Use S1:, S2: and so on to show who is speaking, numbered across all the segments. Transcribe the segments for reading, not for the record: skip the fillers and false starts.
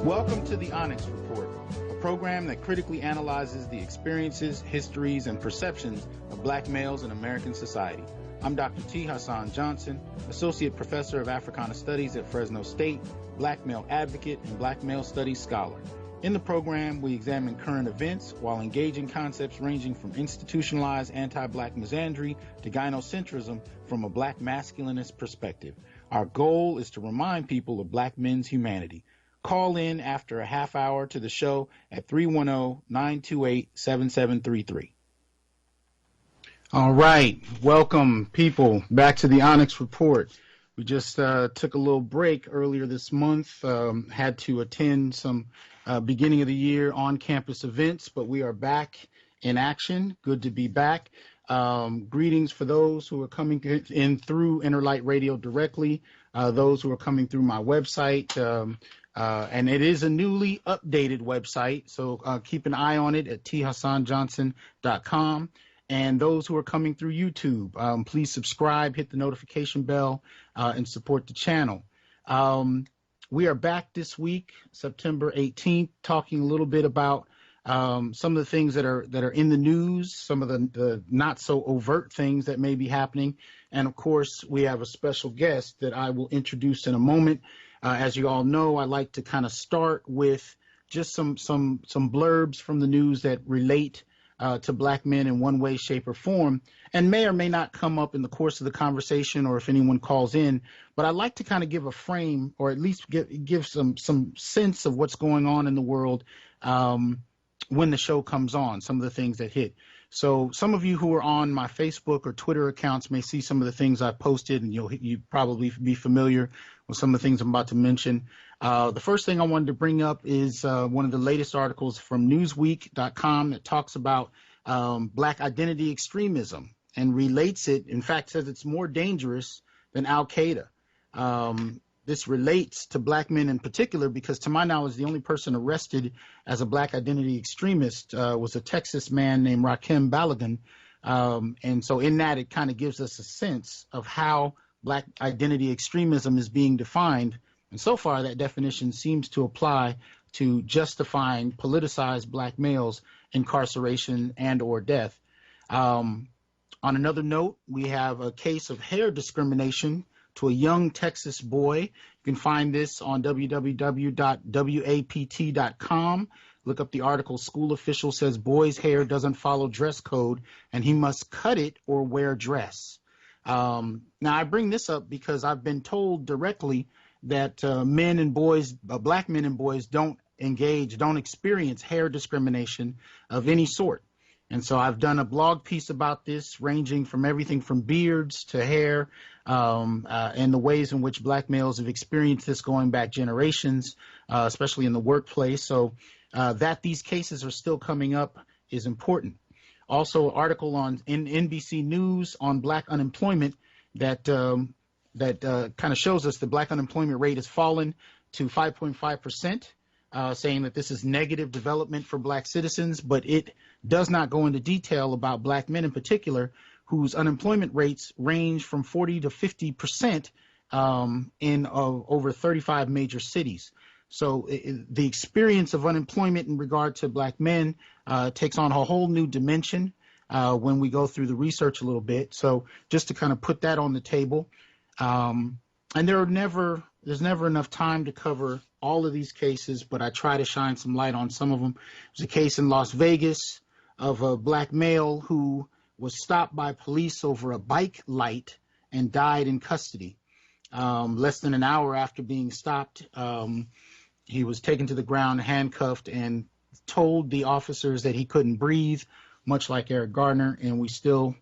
S1: Welcome to the Onyx Report, a program that critically analyzes the experiences, histories, and perceptions of black males in American society. I'm Dr. T. Hasan Johnson, Associate Professor of Africana Studies at Fresno State, black male advocate, and black male studies scholar. In the program, we examine current events while engaging concepts ranging from institutionalized anti-black misandry to gynocentrism from a black masculinist perspective. Our goal is to remind people of black men's humanity. Call in after a half hour to the show at 310-928-7733. All right. Welcome, people, back to the Onyx Report. We just took a little break earlier this month, had to attend some beginning of the year on-campus events, but we are back in action. Good to be back. Greetings for those who are coming in through Interlight Radio directly, those who are coming through my website, and it is a newly updated website, so keep an eye on it at thasanjohnson.com. And those who are coming through YouTube, please subscribe, hit the notification bell, and support the channel. We are back this week, September 18th, talking a little bit about some of the things that are in the news, some of the not so overt things that may be happening. And of course, we have a special guest that I will introduce in a moment. As you all know, I like to kind of start with just some blurbs from the news that relate to black men in one way, shape, or form, and may or may not come up in the course of the conversation or if anyone calls in. But I like to kind of give a frame, or at least give some sense of what's going on in the world when the show comes on, some of the things that hit. So some of you who are on my Facebook or Twitter accounts may see some of the things I posted, and you probably be familiar with some of the things I'm about to mention. The first thing I wanted to bring up is one of the latest articles from Newsweek.com that talks about black identity extremism and relates it, in fact, says it's more dangerous than Al-Qaeda. This relates to black men in particular because, to my knowledge, the only person arrested as a black identity extremist was a Texas man named Rakim Balagan. And so in that, it kind of gives us a sense of how black identity extremism is being defined. And so far, that definition seems to apply to justifying politicized black males' incarceration and or death. On another note, we have a case of hair discrimination to a young Texas boy. You can find this on www.wapt.com. Look up the article, School Official Says Boy's Hair Doesn't Follow Dress Code and He Must Cut It or Wear Dress. Now, I bring this up because I've been told directly that black men and boys don't experience hair discrimination of any sort. And so I've done a blog piece about this, ranging from everything from beards to hair, and the ways in which black males have experienced this going back generations, especially in the workplace. So that these cases are still coming up is important. Also, an article in NBC News on black unemployment that kind of shows us the black unemployment rate has fallen to 5.5%. Saying that this is negative development for black citizens, but it does not go into detail about black men in particular, whose unemployment rates range from 40 to 50% in over 35 major cities. So the experience of unemployment in regard to black men takes on a whole new dimension when we go through the research a little bit. So just to kind of put that on the table. And there's never enough time to cover all of these cases, but I try to shine some light on some of them. There's a case in Las Vegas of a black male who was stopped by police over a bike light and died in custody. Less than an hour after being stopped, he was taken to the ground, handcuffed, and told the officers that he couldn't breathe, much like Eric Gardner, and he still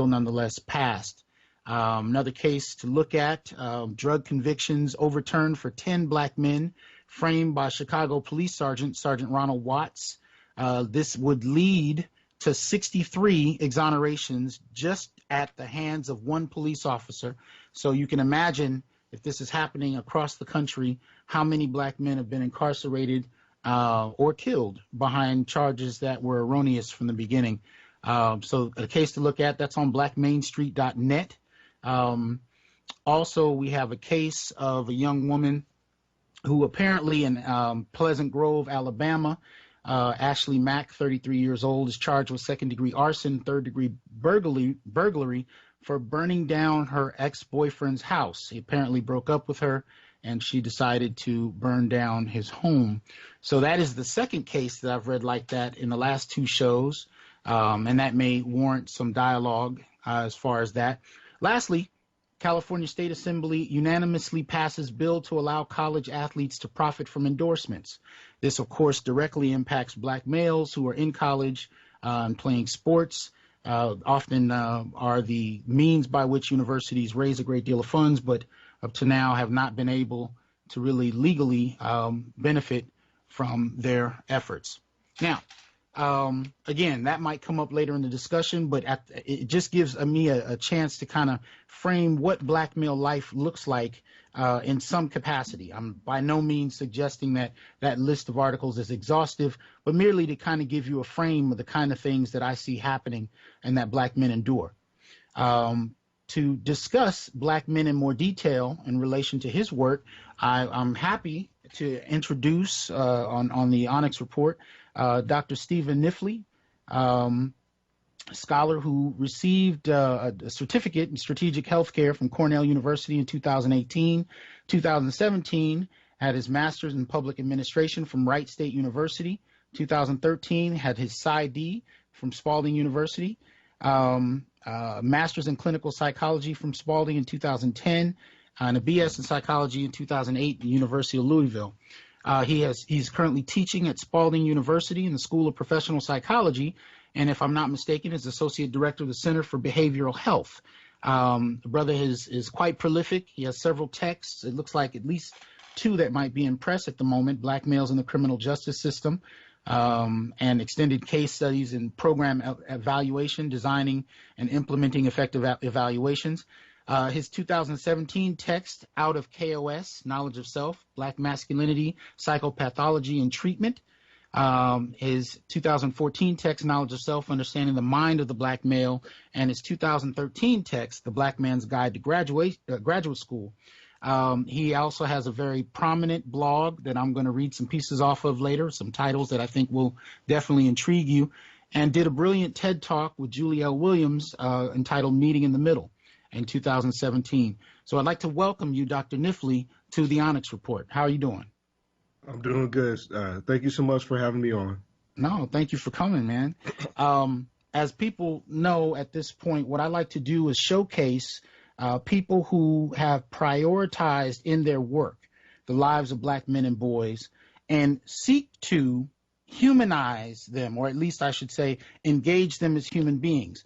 S1: nonetheless passed. Another case to look at, drug convictions overturned for 10 black men framed by Chicago Police Sergeant Ronald Watts. This would lead to 63 exonerations just at the hands of one police officer. So you can imagine, if this is happening across the country, how many black men have been incarcerated or killed behind charges that were erroneous from the beginning. So a case to look at, that's on blackmainstreet.net. Also, we have a case of a young woman who apparently in Pleasant Grove, Alabama, Ashley Mack, 33 years old, is charged with second-degree arson, third-degree burglary for burning down her ex-boyfriend's house. He apparently broke up with her, and she decided to burn down his home. So that is the second case that I've read like that in the last two shows, and that may warrant some dialogue as far as that. Lastly, California State Assembly unanimously passes bill to allow college athletes to profit from endorsements. This, of course, directly impacts black males who are in college and playing sports. Often are the means by which universities raise a great deal of funds, but up to now have not been able to really legally benefit from their efforts. Now, again, that might come up later in the discussion, but it just gives me a chance to kind of frame what black male life looks like in some capacity. I'm by no means suggesting that that list of articles is exhaustive, but merely to kind of give you a frame of the kind of things that I see happening and that black men endure. To discuss black men in more detail in relation to his work, I'm happy to introduce on the Onyx report Dr. Stephen Kniffley, scholar who received a certificate in strategic healthcare from Cornell University in 2018. 2017, had his master's in public administration from Wright State University. 2013, had his PsyD from Spalding University. Master's in clinical psychology from Spalding in 2010, and a BS in psychology in 2008 at the University of Louisville. He's currently teaching at Spalding University in the School of Professional Psychology, and if I'm not mistaken, is Associate Director of the Center for Behavioral Health. The brother is quite prolific. He has several texts. It looks like at least two that might be in press at the moment: Black Males in the Criminal Justice System, and extended case studies in program evaluation, designing and implementing effective evaluations. His 2017 text, Out of KOS, Knowledge of Self, Black Masculinity, Psychopathology, and Treatment. His 2014 text, Knowledge of Self, Understanding the Mind of the Black Male, and his 2013 text, The Black Man's Guide to Graduate School. He also has a very prominent blog that I'm going to read some pieces off of later, some titles that I think will definitely intrigue you, and did a brilliant TED Talk with Julie L. Williams entitled Meeting in the Middle in 2017. So I'd like to welcome you, Dr. Kniffley, to the Onyx Report. How are you doing?
S2: I'm doing good. Thank you so much for having me on.
S1: No, thank you for coming, man. As people know at this point, what I like to do is showcase people who have prioritized in their work the lives of black men and boys and seek to humanize them, or at least I should say engage them as human beings,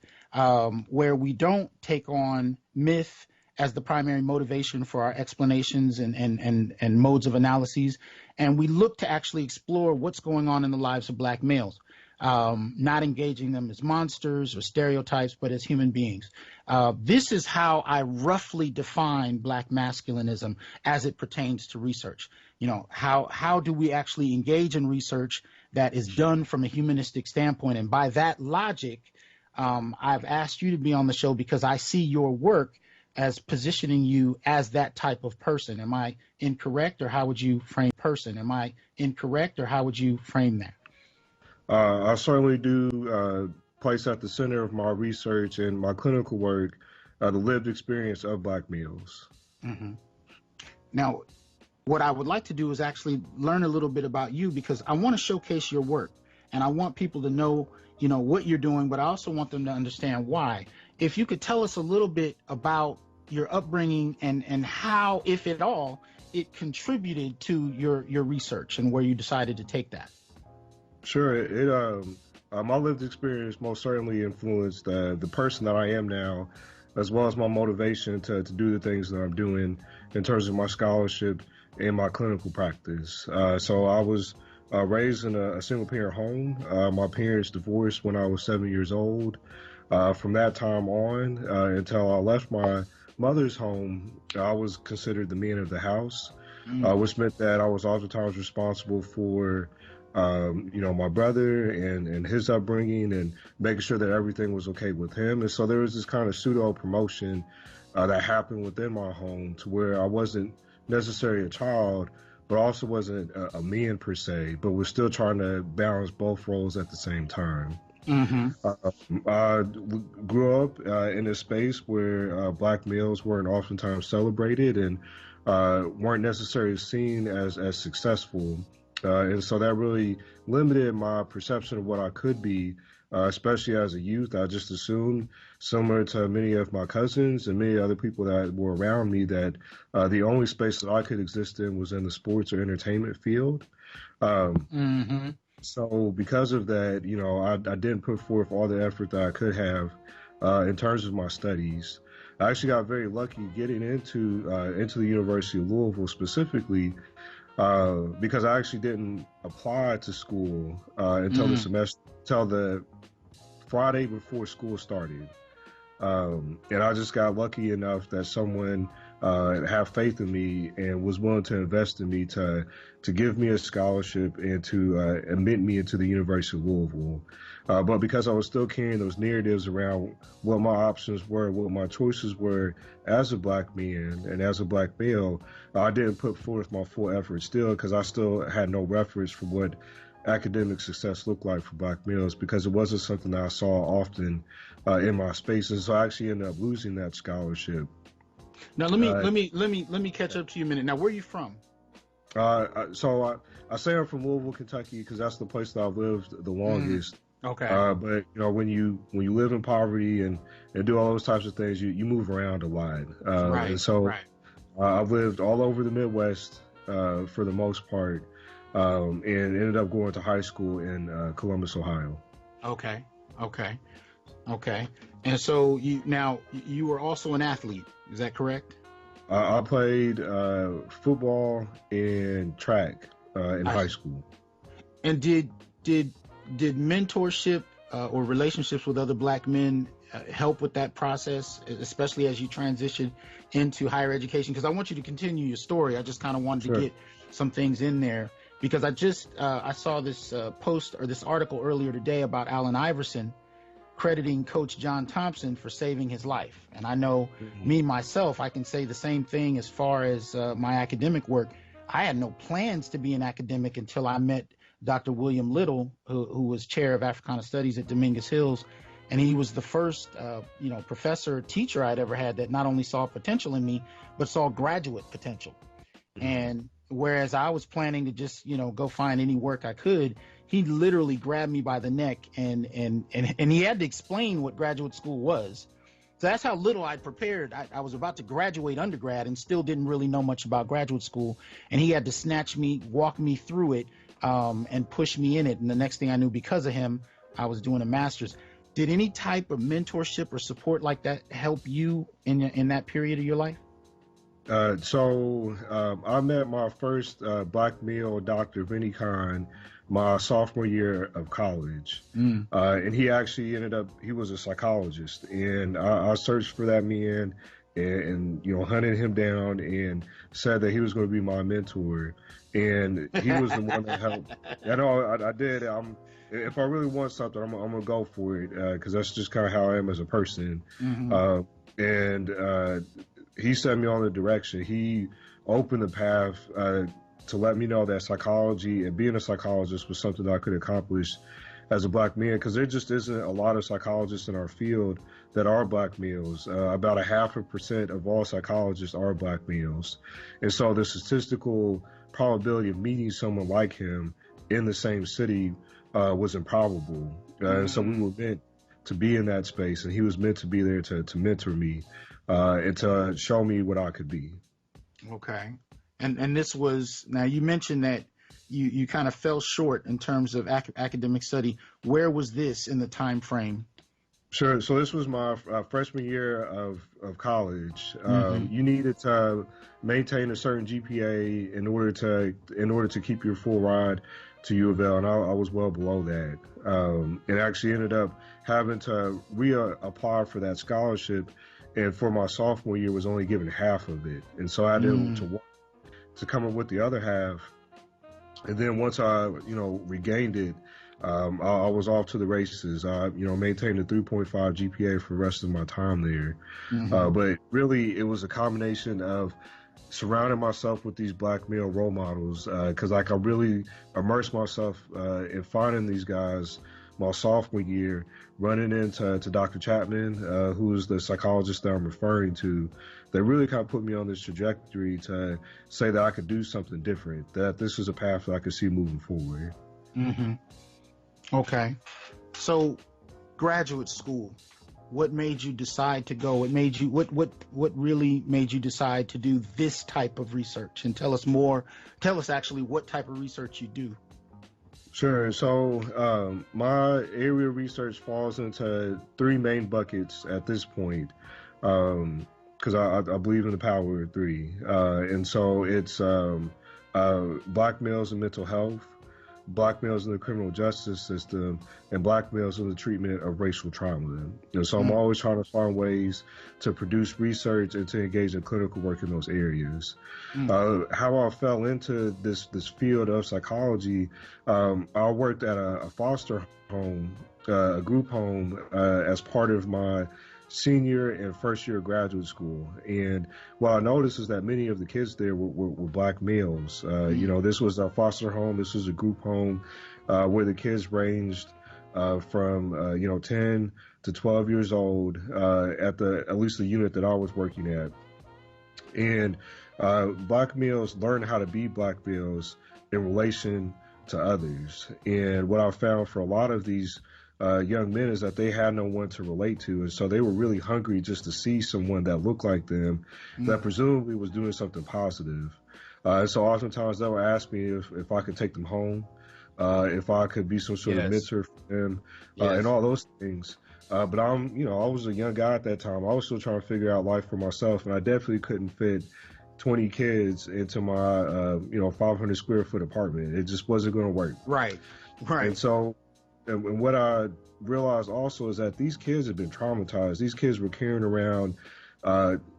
S1: where we don't take on myth as the primary motivation for our explanations and modes of analyses, and we look to actually explore what's going on in the lives of black males, not engaging them as monsters or stereotypes, but as human beings. This is how I roughly define black masculinism as it pertains to research. You know, how do we actually engage in research that is done from a humanistic standpoint? And by that logic, I've asked you to be on the show because I see your work as positioning you as that type of person. Am I incorrect, or how would you frame person? Am I incorrect, or how would you frame that?
S2: I certainly do place at the center of my research and my clinical work the lived experience of black males.
S1: Mm-hmm. Now, what I would like to do is actually learn a little bit about you, because I want to showcase your work, and I want people to know, you know, what you're doing, but I also want them to understand why. If you could tell us a little bit about your upbringing and how, if at all, it contributed to your research and where you decided to take that.
S2: Sure. My lived experience most certainly influenced the person that I am now, as well as my motivation to do the things that I'm doing in terms of my scholarship and my clinical practice. So I was raised in a single parent home. My parents divorced when I was 7 years old. From that time on until I left my mother's home, I was considered the man of the house, which meant that I was oftentimes responsible for, my brother and his upbringing and making sure that everything was okay with him. And so there was this kind of pseudo promotion that happened within my home, to where I wasn't necessarily a child, but also wasn't a man per se, but was still trying to balance both roles at the same time.
S1: Mm-hmm.
S2: I grew up in a space where black males weren't oftentimes celebrated and weren't necessarily seen as successful. And so that really limited my perception of what I could be, especially as a youth. I just assumed, similar to many of my cousins and many other people that were around me, that the only space that I could exist in was in the sports or entertainment field. Um,
S1: Mm-hmm.
S2: so because of that, I didn't put forth all the effort that I could have in terms of my studies. I actually got very lucky getting into the University of Louisville specifically because I actually didn't apply to school until the Friday before school started. And I just got lucky enough that someone had faith in me and was willing to invest in me to give me a scholarship and to admit me into the University of Louisville. But because I was still carrying those narratives around what my options were, what my choices were as a black man and as a black male, I didn't put forth my full effort still because I still had no reference for what academic success looked like for black males because it wasn't something that I saw often in my spaces. So I actually ended up losing that scholarship.
S1: Now let me catch up to you a minute. Now, where are you from?
S2: So I say I'm from Louisville, Kentucky, because that's the place that I've lived the longest.
S1: Okay.
S2: But when you live in poverty and do all those types of things, you move around a lot.
S1: Right.
S2: And so
S1: Right.
S2: I've lived all over the Midwest for the most part, and ended up going to high school in Columbus, Ohio.
S1: Okay. Okay. Okay. And so you were also an athlete. Is that correct?
S2: I played football and track in high school.
S1: And did mentorship or relationships with other black men help with that process, especially as you transition into higher education? Because I want you to continue your story. I just kind of wanted to get some things in there because I saw this post or this article earlier today about Allen Iverson crediting Coach John Thompson for saving his life. And I know me, myself, I can say the same thing as far as my academic work. I had no plans to be an academic until I met Dr. William Little, who was chair of Africana Studies at Dominguez Hills. And he was the first, professor, teacher I'd ever had that not only saw potential in me, but saw graduate potential. And whereas I was planning to just, go find any work I could, he literally grabbed me by the neck and he had to explain what graduate school was. So that's how little I'd prepared. I was about to graduate undergrad and still didn't really know much about graduate school. And he had to snatch me, walk me through it, and push me in it. And the next thing I knew, because of him, I was doing a master's. Did any type of mentorship or support like that help you in that period of your life?
S2: So I met my first black male doctor of any kind my sophomore year of college. And he actually he was a psychologist. And I searched for that man and hunted him down and said that he was going to be my mentor. And he was the one that helped. I know I did. If I really want something, I'm going to go for it because that's just kind of how I am as a person. And he set me on the direction. He opened the path to let me know that psychology and being a psychologist was something that I could accomplish as a black man, because there just isn't a lot of psychologists in our field that are black males. About 0.5% of all psychologists are black males. And so the statistical probability of meeting someone like him in the same city was improbable. And so we were meant to be in that space, and he was meant to be there to mentor me and to show me what I could be.
S1: Okay. And this was, now you mentioned that you kind of fell short in terms of academic study. Where was this in the time frame?
S2: Sure. So this was my freshman year of college. You needed to maintain a certain GPA in order to keep your full ride to U of L, and I was well below that. And actually ended up having to reapply for that scholarship, and for my sophomore year was only given half of it, and so I had to come up with the other half. And then once I regained it, I was off to the races. I maintained a 3.5 GPA for the rest of my time there. But really, it was a combination of surrounding myself with these black male role models, because like I really immersed myself in finding these guys my sophomore year, running into Dr. Chapman, who's the psychologist that I'm referring to. That really kind of put me on this trajectory to say that I could do something different, that this is a path that I could see moving forward.
S1: Mm-hmm. Okay. So, graduate school, what made you decide to go? What really made you decide to do this type of research? And tell us more. Tell us actually what type of research you do.
S2: Sure. So my area of research falls into three main buckets at this point, because I believe in the power of three. And so it's black males and mental health, black males in the criminal justice system, and black males in the treatment of racial trauma. And so I'm always trying to find ways to produce research and to engage in clinical work in those areas. How I fell into this field of psychology, I worked at a foster home, a group home, as part of my senior and first year of graduate school. And what I noticed is that many of the kids there were black males. You know, this was a foster home. This was a group home where the kids ranged from, 10 to 12 years old at least the unit that I was working at. And black males learn how to be black males in relation to others. And what I found for a lot of these young men is that they had no one to relate to, and so they were really hungry just to see someone that looked like them, that presumably was doing something positive. And so oftentimes they would ask me if I could take them home, if I could be some sort of mentor for them, and all those things. But I was a young guy at that time. I was still trying to figure out life for myself, and I definitely couldn't fit 20 kids into my 500 square foot apartment. It just wasn't going to work.
S1: Right.
S2: And so. And what I realized also is that these kids have been traumatized. These kids were carrying around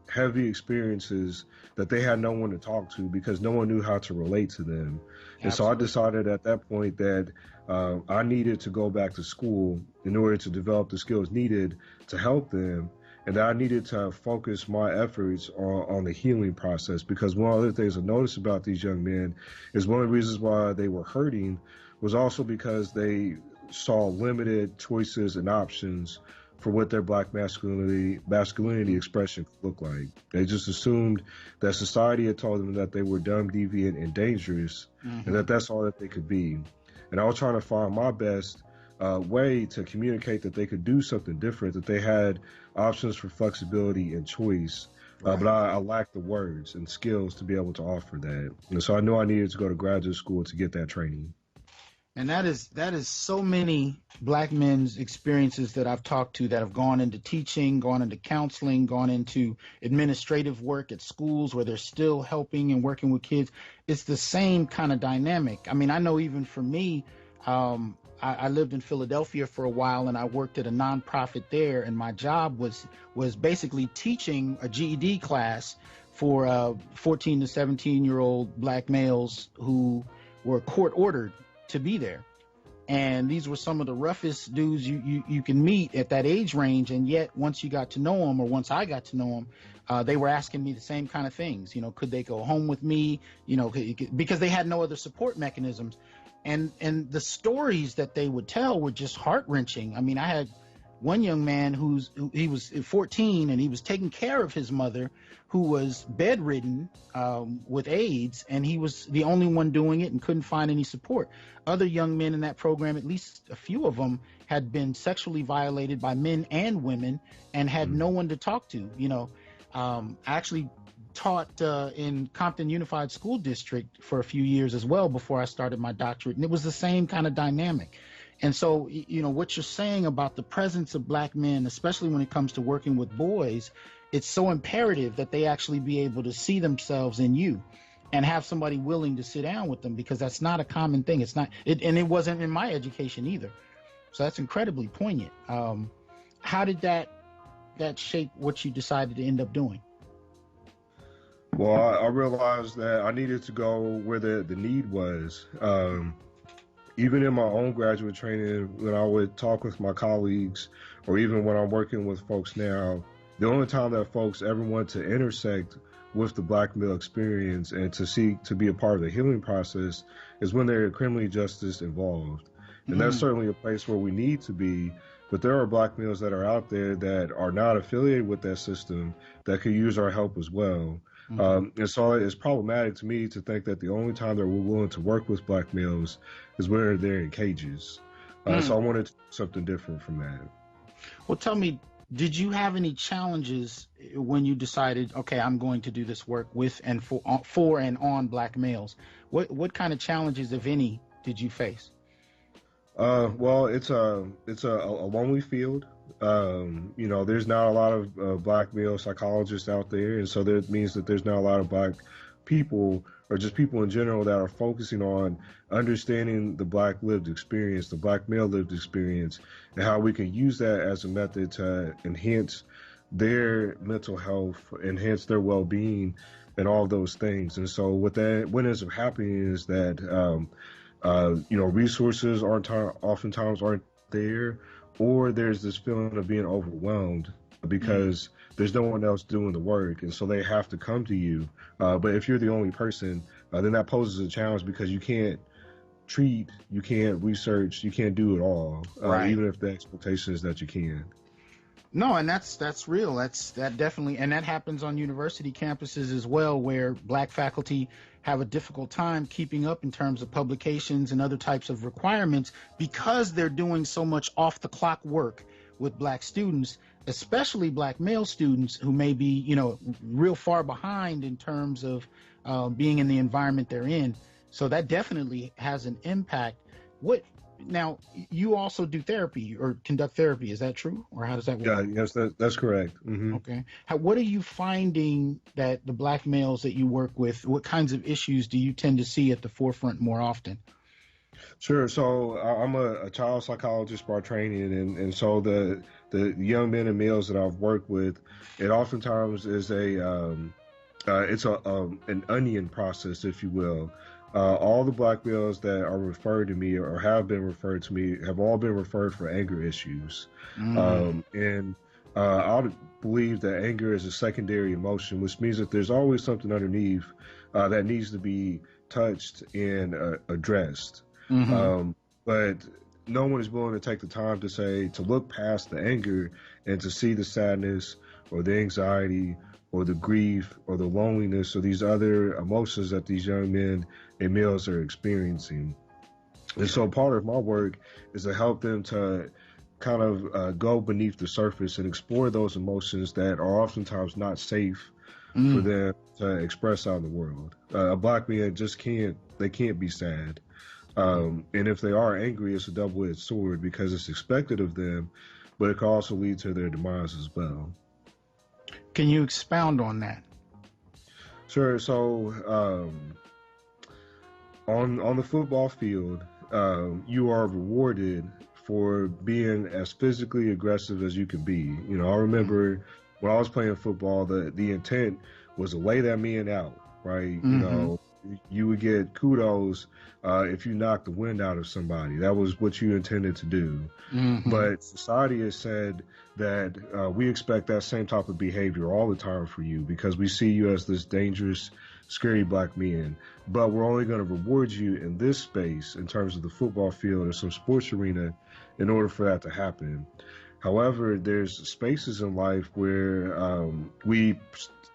S2: heavy experiences that they had no one to talk to because no one knew how to relate to them. Absolutely. And so I decided at that point that I needed to go back to school in order to develop the skills needed to help them, and that I needed to focus my efforts on the healing process, because one of the things I noticed about these young men is one of the reasons why they were hurting was also because they saw limited choices and options for what their black masculinity expression could look like. They just assumed that society had told them that they were dumb, deviant, and dangerous, and that that's all that they could be. And I was trying to find my best way to communicate that they could do something different, that they had options for flexibility and choice. But I lacked the words and skills to be able to offer that. And so I knew I needed to go to graduate school to get that training.
S1: And that is so many black men's experiences that I've talked to that have gone into teaching, gone into counseling, gone into administrative work at schools where they're still helping and working with kids. It's the same kind of dynamic. I mean, I know even for me, I lived in Philadelphia for a while, and I worked at a nonprofit there, and my job was basically teaching a GED class for 14 to 17-year-old black males who were court ordered to be there. And these were some of the roughest dudes you can meet at that age range. And yet once you got to know them, or once I got to know them, they were asking me the same kind of things. Could they go home with me? Because they had no other support mechanisms. And the stories that they would tell were just heart-wrenching. I mean, I had one young man he was 14, and he was taking care of his mother, who was bedridden with AIDS, and he was the only one doing it and couldn't find any support. Other young men in that program, at least a few of them, had been sexually violated by men and women and had no one to talk to. I actually taught in Compton Unified School District for a few years as well before I started my doctorate, and it was the same kind of dynamic. And so, what you're saying about the presence of black men, especially when it comes to working with boys, it's so imperative that they actually be able to see themselves in you and have somebody willing to sit down with them, because that's not a common thing. It's not, and it wasn't in my education either. So that's incredibly poignant. How did that shape what you decided to end up doing?
S2: Well, I realized that I needed to go where the need was. Even in my own graduate training, when I would talk with my colleagues, or even when I'm working with folks now, the only time that folks ever want to intersect with the black male experience and to seek to be a part of the healing process is when they're criminally justice involved. And that's
S1: Mm,
S2: certainly a place where we need to be. But there are black males that are out there that are not affiliated with that system that could use our help as well.
S1: mhm.
S2: And so it's problematic to me to think that the only time that we're willing to work with black males is when they're in cages. So
S1: Mm.
S2: I wanted something different from that.
S1: Well, tell me, did you have any challenges when you decided, okay, I'm going to do this work with and for and on black males? What kind of challenges, if any, did you face?
S2: Well, it's a lonely field. There's not a lot of black male psychologists out there, and so that means that there's not a lot of black people or just people in general that are focusing on understanding the black lived experience, the black male lived experience, and how we can use that as a method to enhance their mental health, enhance their well-being, and all of those things. And so what ends up happening is that resources oftentimes aren't there, or there's this feeling of being overwhelmed
S1: Mm.
S2: because there's no one else doing the work, and so they have to come to you. But if you're the only person, then that poses a challenge because you can't treat, you can't research, you can't do it all,
S1: Right.
S2: even if the expectation is that you can.
S1: No, and that's real. That definitely, and that happens on university campuses as well, where black faculty have a difficult time keeping up in terms of publications and other types of requirements because they're doing so much off the clock work with black students, especially black male students who may be, real far behind in terms of being in the environment they're in. So that definitely has an impact. What Now, you also do therapy or conduct therapy, is that true? Or how does that work?
S2: Yeah, yes, that's correct.
S1: Okay. What are you finding that the black males that you work with, what kinds of issues do you tend to see at the forefront more often?
S2: Sure. So I'm a child psychologist by training, and so the young men and males that I've worked with, it oftentimes is it's an onion process, if you will. All the black males that are referred to me or have been referred to me have all been referred for anger issues,
S1: Mm,
S2: and I believe that anger is a secondary emotion, which means that there's always something underneath that needs to be touched and addressed.
S1: mm-hmm.
S2: But no one is willing to take the time to look past the anger and to see the sadness or the anxiety or the grief or the loneliness or these other emotions that these young men and males are experiencing. And so part of my work is to help them to kind of go beneath the surface and explore those emotions that are oftentimes not safe for
S1: Mm.
S2: them to express out in the world. A black man they can't be sad. And if they are angry, it's a double-edged sword because it's expected of them, but it can also lead to their demise as well.
S1: Can you expound on that?
S2: Sure. So on the football field, you are rewarded for being as physically aggressive as you can be. I remember when I was playing football, the intent was to lay that man out, right?
S1: Mm-hmm.
S2: You would get kudos if you knocked the wind out of somebody. That was what you intended to do.
S1: Mm-hmm.
S2: But society has said that we expect that same type of behavior all the time for you because we see you as this dangerous, scary black man. But we're only going to reward you in this space in terms of the football field or some sports arena in order for that to happen. However, there's spaces in life where we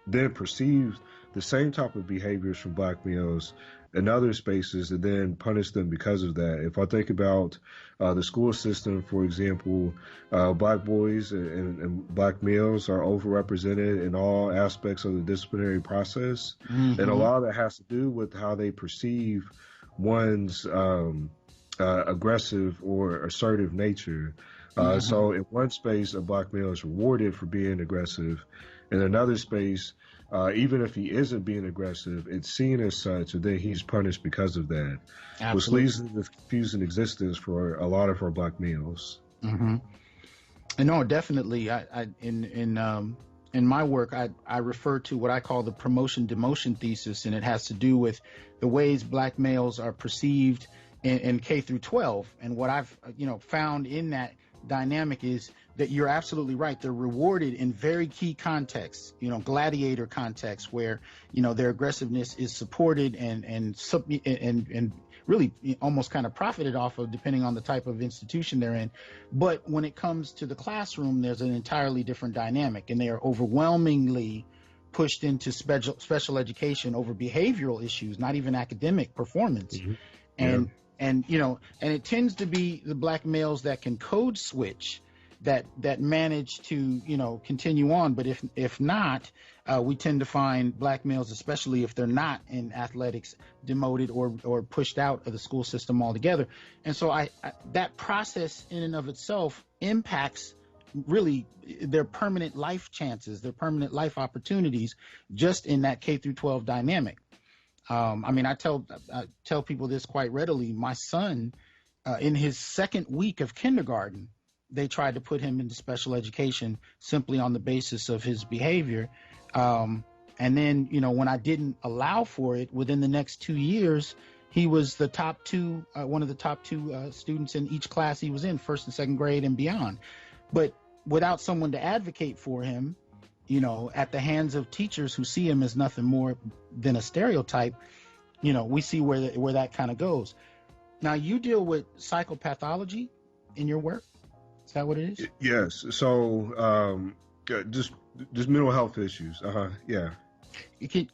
S2: then perceive the same type of behaviors from black males in other spaces and then punish them because of that. If I think about the school system, for example, black boys and black males are overrepresented in all aspects of the disciplinary process. And a
S1: Mm-hmm.
S2: lot of that has to do with how they perceive one's aggressive or assertive nature.
S1: Mm-hmm.
S2: So in one space, a black male is rewarded for being aggressive. In another space, even if he isn't being aggressive, it's seen as such, and then he's punished because of that, which
S1: Absolutely.
S2: leads to the confusing existence for a lot of our black males.
S1: Mm-hmm. And no, definitely. In my work, I refer to what I call the promotion demotion thesis, and it has to do with the ways black males are perceived in K through 12. And what I've found in that dynamic is that you're absolutely right. They're rewarded in very key contexts, gladiator contexts where, their aggressiveness is supported and really almost kind of profited off of, depending on the type of institution they're in. But when it comes to the classroom, there's an entirely different dynamic, and they are overwhelmingly pushed into special education over behavioral issues, not even academic performance.
S2: Mm-hmm.
S1: And and it tends to be the black males that can code switch, that manage to continue on. But if not, we tend to find black males, especially if they're not in athletics, demoted or pushed out of the school system altogether. And so I that process in and of itself impacts really their permanent life chances, their permanent life opportunities, just in that K through 12 dynamic. I tell people this quite readily. My son, in his second week of kindergarten, they tried to put him into special education simply on the basis of his behavior. And then, when I didn't allow for it, within the next 2 years, he was one of the top two students in each class he was in, first and second grade and beyond. But without someone to advocate for him, at the hands of teachers who see him as nothing more than a stereotype, we see where that kind of goes. Now, you deal with psychopathology in your work. Is that what it is?
S2: Yes. So, just mental health issues. Yeah.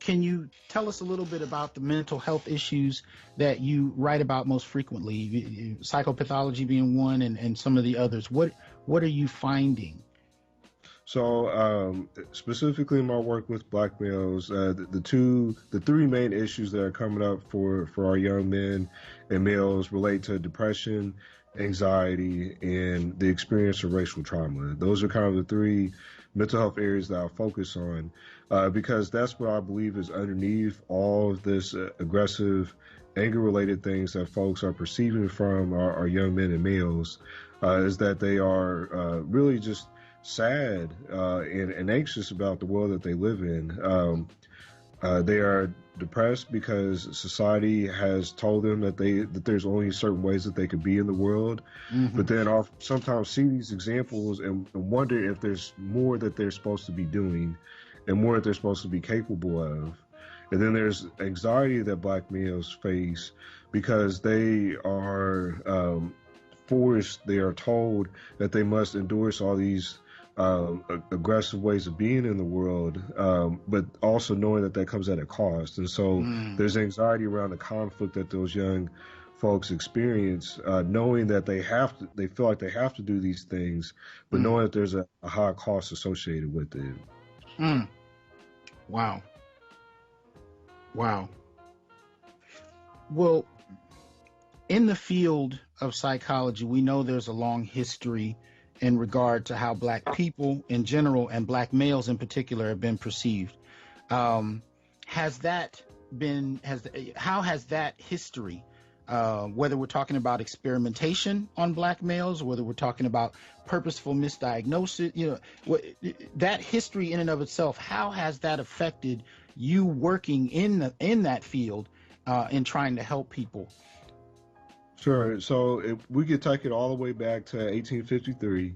S1: Can you tell us a little bit about the mental health issues that you write about most frequently? Psychopathology being one, and some of the others. What are you finding?
S2: So, specifically in my work with black males, the three main issues that are coming up for our young men and males relate to depression, anxiety, and the experience of racial trauma. Those are kind of the three mental health areas that I focus on, because that's what I believe is underneath all of this aggressive, anger-related things that folks are perceiving from our young men and males, is that they are really just sad and anxious about the world that they live in. They are depressed because society has told them that there's only certain ways that they could be in the world. Mm-hmm. But then I'll sometimes see these examples and wonder if there's more that they're supposed to be doing and more that they're supposed to be capable of. And then there's anxiety that black males face because they are forced, they are told that they must endorse all these aggressive ways of being in the world, but also knowing that comes at a cost. And so there's anxiety around the conflict that those young folks experience, knowing that they feel like they have to do these things, but knowing that there's a high cost associated with it.
S1: Wow. Well, in the field of psychology, we know there's a long history in regard to how black people in general and black males in particular have been perceived. How has that history, whether we're talking about experimentation on black males, whether we're talking about purposeful misdiagnosis, that history in and of itself, how has that affected you working in that field, in trying to help people?
S2: Sure. So if we could take it all the way back to 1853,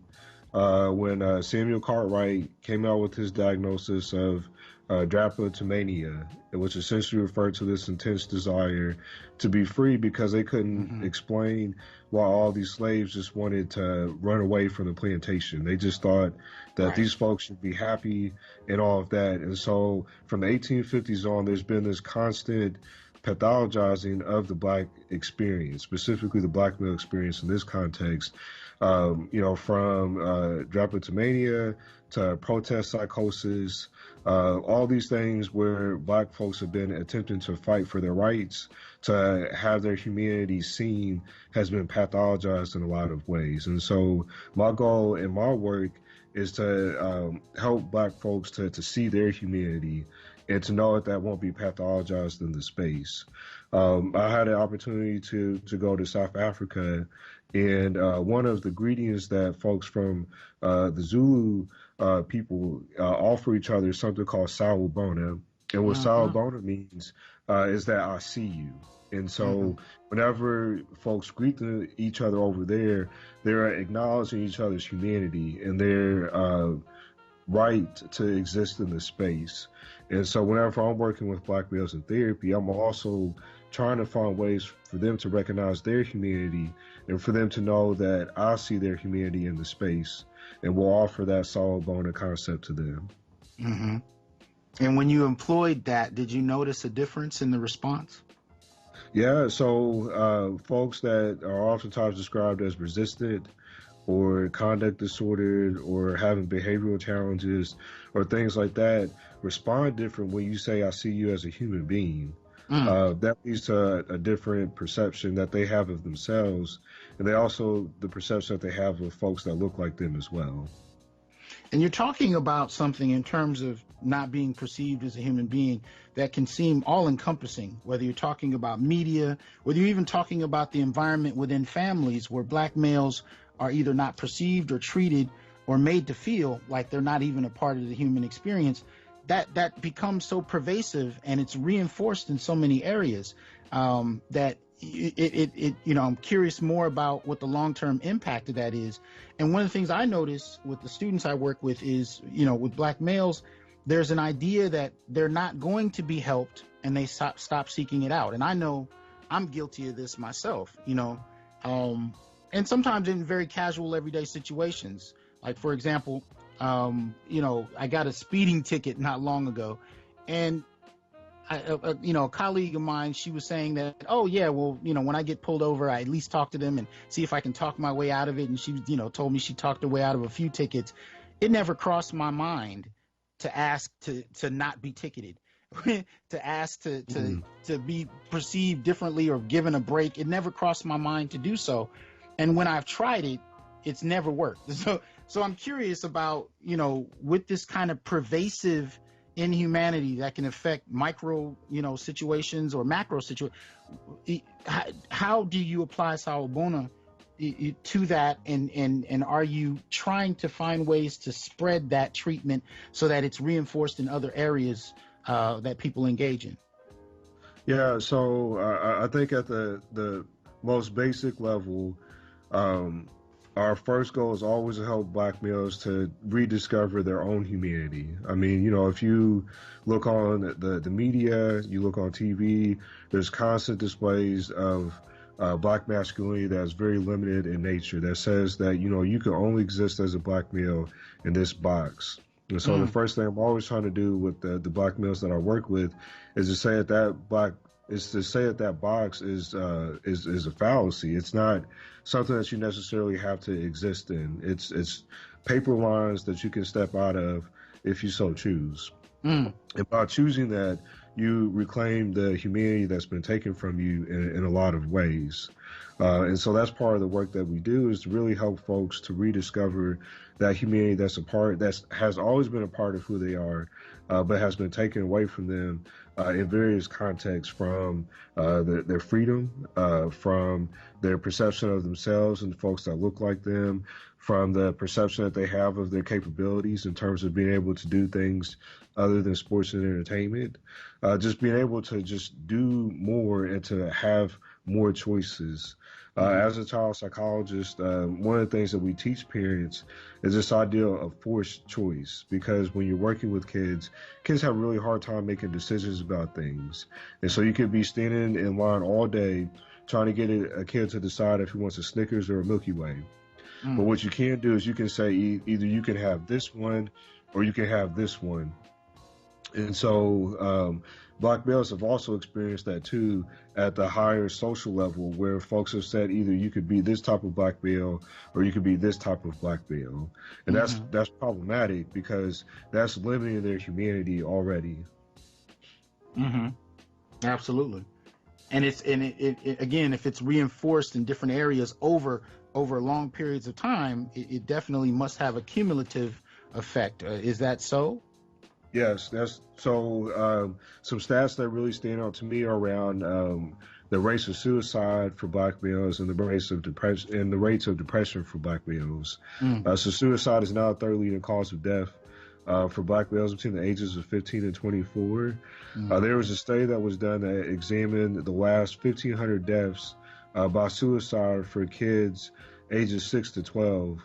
S2: when Samuel Cartwright came out with his diagnosis of drapetomania, which essentially referred to this intense desire to be free because they couldn't explain why all these slaves just wanted to run away from the plantation. They just thought that these folks should be happy and all of that. And so from the 1850s on, there's been this constant pathologizing of the black experience, specifically the black male experience in this context, from drapetomania to protest psychosis, all these things where black folks have been attempting to fight for their rights, to have their humanity seen, has been pathologized in a lot of ways. And so my goal in my work is to help black folks to see their humanity and to know that won't be pathologized in the space. I had an opportunity to go to South Africa, and one of the greetings that folks from the Zulu people offer each other is something called sawubona. And what sawubona means is that I see you. And
S1: Mm-hmm.
S2: so whenever folks greet each other over there, they're acknowledging each other's humanity and their right to exist in the space. And so whenever I'm working with black males in therapy, I'm also trying to find ways for them to recognize their humanity and for them to know that I see their humanity in the space and will offer that solid bone concept to them.
S1: Mm-hmm. And when you employed that, did you notice a difference in the response?
S2: Yeah, so folks that are oftentimes described as resistant or conduct disordered or having behavioral challenges or things like that respond different when you say, I see you as a human being.
S1: Mm.
S2: That leads to a different perception that they have of themselves, and they also the perception that they have of folks that look like them as well.
S1: And you're talking about something in terms of not being perceived as a human being that can seem all encompassing, whether you're talking about media, whether you're even talking about the environment within families where black males are either not perceived or treated or made to feel like they're not even a part of the human experience. That becomes so pervasive and it's reinforced in so many areas that I'm curious more about what the long-term impact of that is. And one of the things I notice with the students I work with is, with black males, there's an idea that they're not going to be helped and they stop seeking it out. And I know I'm guilty of this myself, and sometimes in very casual everyday situations. Like, for example, I got a speeding ticket not long ago, and a colleague of mine, she was saying that, oh yeah, well, when I get pulled over, I at least talk to them and see if I can talk my way out of it. And she, told me she talked her way out of a few tickets. It never crossed my mind to ask to not be ticketed, to ask to be perceived differently or given a break. It never crossed my mind to do so. And when I've tried it, it's never worked. So I'm curious about, with this kind of pervasive inhumanity that can affect micro, situations or macro situations, how do you apply Sawubona to that? And are you trying to find ways to spread that treatment so that it's reinforced in other areas that people engage in?
S2: Yeah, so I think at the most basic level, our first goal is always to help black males to rediscover their own humanity. I mean, if you look on the media, you look on TV, there's constant displays of black masculinity that's very limited in nature, that says that, you can only exist as a black male in this box. And so the first thing I'm always trying to do with the black males that I work with is to say that box is a fallacy. It's not something that you necessarily have to exist in. It's paper lines that you can step out of if you so choose. And by choosing that, you reclaim the humanity that's been taken from you in a lot of ways. And so that's part of the work that we do, is to really help folks to rediscover that humanity that has always been a part of who they are, but has been taken away from them in various contexts, from their freedom, from their perception of themselves and folks that look like them, from the perception that they have of their capabilities in terms of being able to do things other than sports and entertainment, just being able to just do more and to have more choices. As a child psychologist, one of the things that we teach parents is this idea of forced choice, because when you're working with kids have a really hard time making decisions about things. And so you could be standing in line all day trying to get a kid to decide if he wants a Snickers or a Milky Way. But what you can do is you can say either you can have this one or you can have this one. And so black males have also experienced that too at the higher social level, where folks have said either you could be this type of black male or you could be this type of black male. And that's problematic, because that's limiting their humanity already.
S1: Absolutely. And it again, if it's reinforced in different areas over long periods of time, it definitely must have a cumulative effect. Is that so?
S2: Yes, that's so. Some stats that really stand out to me are around the rates of suicide for black males and the rates of depression for black males. So suicide is now a third leading cause of death for black males between the ages of 15 and 24.
S1: Mm.
S2: There was a study that was done that examined the last 1,500 deaths by suicide for kids ages 6 to 12.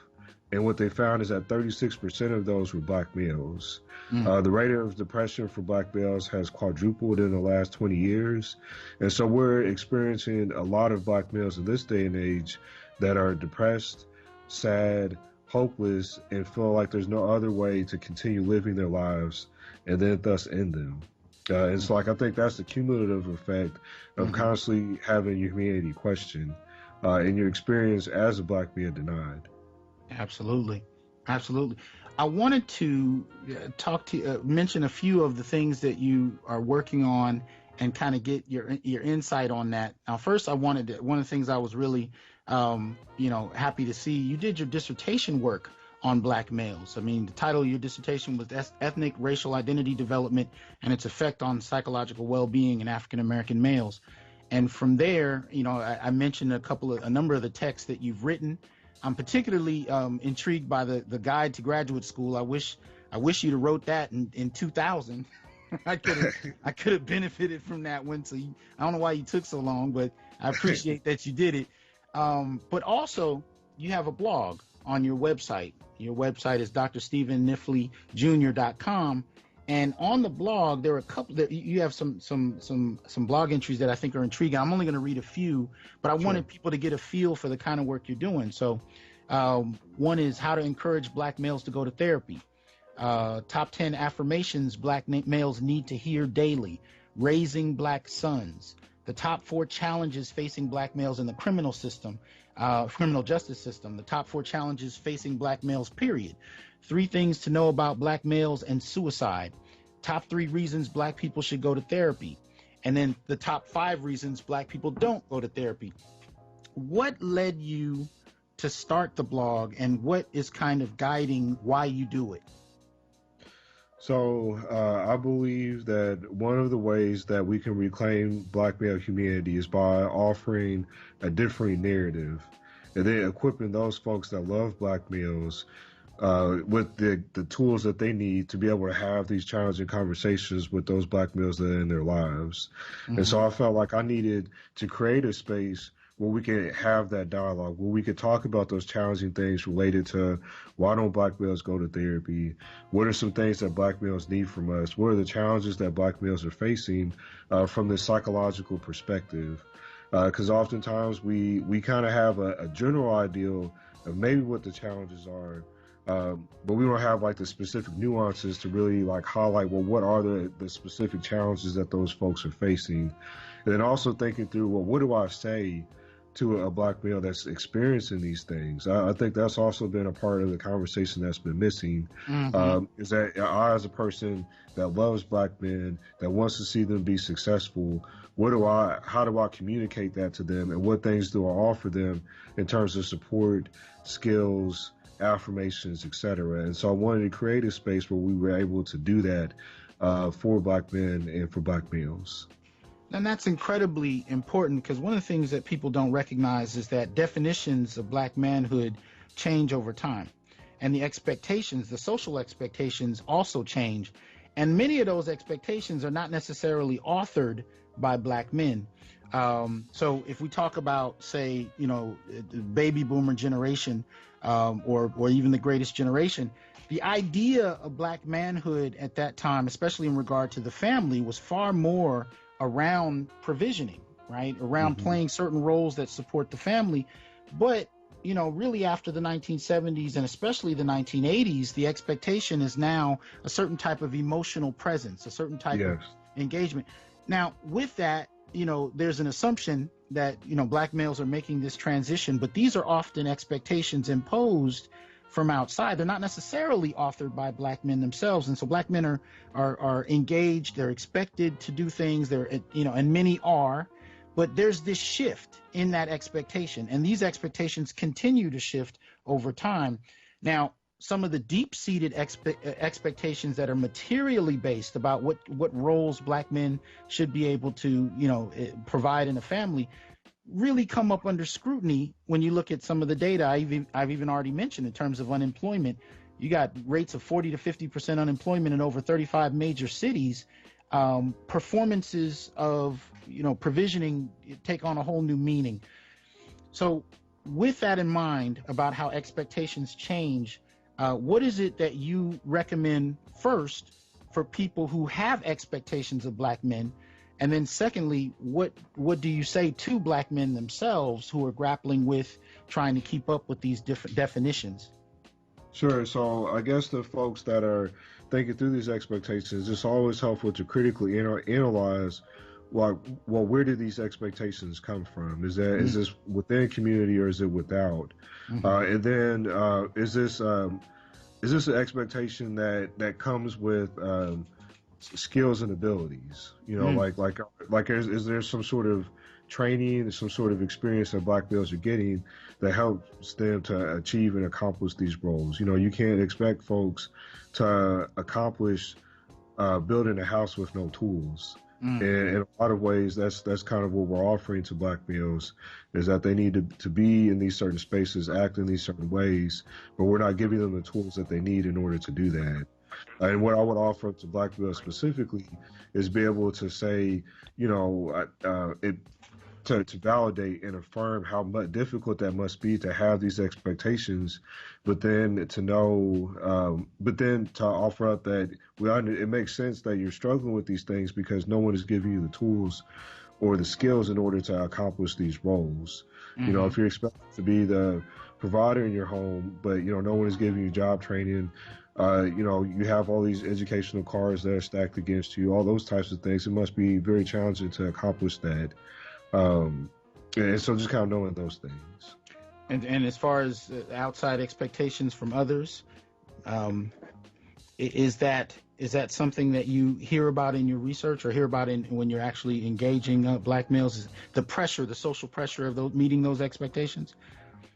S2: And what they found is that 36% of those were black males.
S1: Mm.
S2: The rate of depression for black males has quadrupled in the last 20 years. And so we're experiencing a lot of black males in this day and age that are depressed, sad, hopeless, and feel like there's no other way to continue living their lives and then thus end them. And so, like, I think that's the cumulative effect of constantly having your humanity questioned and your experience as a black man denied.
S1: Absolutely. Absolutely. I wanted to talk to mention a few of the things that you are working on and kind of get your insight on that. Now, first, one of the things I was really, happy to see, you did your dissertation work on black males. I mean, the title of your dissertation was Ethnic Racial Identity Development and Its Effect on Psychological Well-Being in African American Males. And from there, I mentioned a number of the texts that you've written. I'm particularly intrigued by the guide to graduate school. I wish you'd have wrote that in 2000. I could have benefited from that one. So I don't know why you took so long, but I appreciate that you did it. But also, you have a blog on your website. Your website is drstephenkniffleyjr.com. And on the blog, there are a couple that you have some blog entries that I think are intriguing. I'm only going to read a few, but I wanted people to get a feel for the kind of work you're doing. So one is how to encourage black males to go to therapy. Top 10 affirmations black males need to hear daily. Raising black sons. The top 4 challenges facing black males in the criminal justice system. The top 4 challenges facing black males, period. 3 things to know about black males and suicide. Top 3 reasons black people should go to therapy. And then the top 5 reasons black people don't go to therapy. What led you to start the blog, and what is kind of guiding why you do it?
S2: So I believe that one of the ways that we can reclaim black male humanity is by offering a different narrative and then equipping those folks that love black males with the tools that they need to be able to have these challenging conversations with those black males that are in their lives. And so I felt like I needed to create a space where we can have that dialogue, where we could talk about those challenging things related to why don't black males go to therapy? What are some things that black males need from us? What are the challenges that black males are facing from this psychological perspective? Because oftentimes we kind of have a general idea of maybe what the challenges are, but we don't have like the specific nuances to really like highlight, well, what are the specific challenges that those folks are facing? And then also thinking through, well, what do I say to a black male that's experiencing these things? I think that's also been a part of the conversation that's been missing. Is that I, as a person that loves black men, that wants to see them be successful, how do I communicate that to them, and what things do I offer them in terms of support, skills, affirmations, etc. And so I wanted to create a space where we were able to do that for black men and for black males.
S1: And that's incredibly important, because one of the things that people don't recognize is that definitions of black manhood change over time. And the expectations, the social expectations, also change. And many of those expectations are not necessarily authored by black men. So if we talk about, say, the baby boomer generation, or even the greatest generation, the idea of black manhood at that time, especially in regard to the family, was far more around provisioning, right? Around playing certain roles that support the family. But, really after the 1970s and especially the 1980s, the expectation is now a certain type of emotional presence, a certain type of engagement. Now, with that, there's an assumption that, black males are making this transition, but these are often expectations imposed from outside. They're not necessarily authored by black men themselves. And so black men are engaged, they're expected to do things, and many are, but there's this shift in that expectation. And these expectations continue to shift over time. Now, some of the deep-seated expectations that are materially based about what roles black men should be able to, provide in a family really come up under scrutiny when you look at some of the data I've even already mentioned in terms of unemployment. you got rates of 40 to 50% unemployment in over 35 major cities. Performances of, provisioning take on a whole new meaning. So with that in mind about how expectations change, what is it that you recommend first for people who have expectations of black men? And then secondly, what do you say to black men themselves who are grappling with trying to keep up with these different definitions?
S2: Sure. So I guess the folks that are thinking through these expectations, it's always helpful to critically analyze, well, where do these expectations come from? Is this within community or is it without? And then is this an expectation that comes with skills and abilities? Is there some sort of training, some sort of experience that black males are getting that helps them to achieve and accomplish these roles? You can't expect folks to accomplish building a house with no tools. And in a lot of ways, that's kind of what we're offering to black males, is that they need to be in these certain spaces, act in these certain ways, but we're not giving them the tools that they need in order to do that. And what I would offer to black males specifically is be able to say, to validate and affirm how much difficult that must be to have these expectations, but then to know, but then to offer up that it makes sense that you're struggling with these things because no one is giving you the tools or the skills in order to accomplish these roles. If you're expected to be the provider in your home, but no one is giving you job training, you have all these educational cards that are stacked against you, all those types of things. It must be very challenging to accomplish that. And so just kind of knowing those things.
S1: And as far as outside expectations from others, is that something that you hear about in your research or hear about when you're actually engaging black males? Is the social pressure of meeting those expectations?